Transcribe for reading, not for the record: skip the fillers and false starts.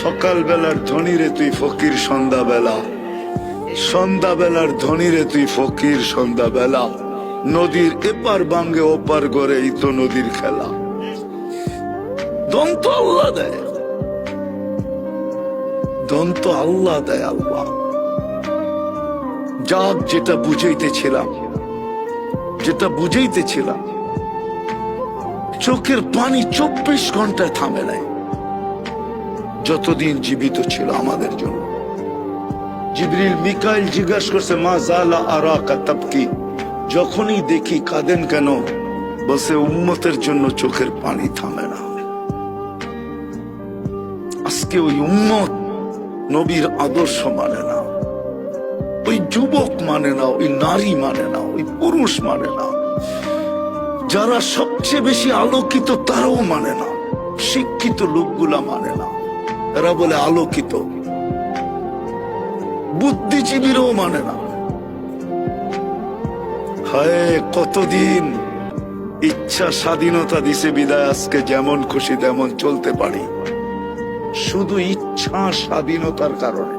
সকাল বেলার ধনী রে তুই ফকির সন্ধ্যাবেলা, সন্ধ্যাবেলার ধনী রে তুই ফকির সন্ধ্যাবেলা। নদীর এপার বাঙ্গে ওপার গড়ে এই তো নদীর খেলা। দন্ত আল্লাহ দেয়, দন্ত আল্লাহ দেয়। আল্লাহ যাক, যেটা বুঝাইতেছিলাম, যেটা বুঝাইতেছিলাম, চোখের পানি 24 ঘন্টায় থামে নাই যতদিন জীবিত ছিল আমাদের জন্য। জিবরিল মিকাইল জিজ্ঞাসা করছে, মা জালা আরাকা তাবকি, যখনই দেখি কাঁদেন কেন? বসে উম্মতের জন্য চোখের পানি থামে না। আজকে ওই উম্মত নবীর আদর্শ মানে না, ওই যুবক মানে না, ওই নারী মানে না, ওই পুরুষ মানে না। যারা সবচেয়ে বেশি আলোকিত তারাও মানে না, শিক্ষিত লোকগুলা মানে না। এরা বলে আলোকিত, বুদ্ধিজীবীরাও মানে না। হায়, কতদিন ইচ্ছা স্বাধীনতা দিছে বিদায় আজকে যেমন খুশি তেমন চলতে পারি, শুধু ইচ্ছা স্বাধীনতার কারণে।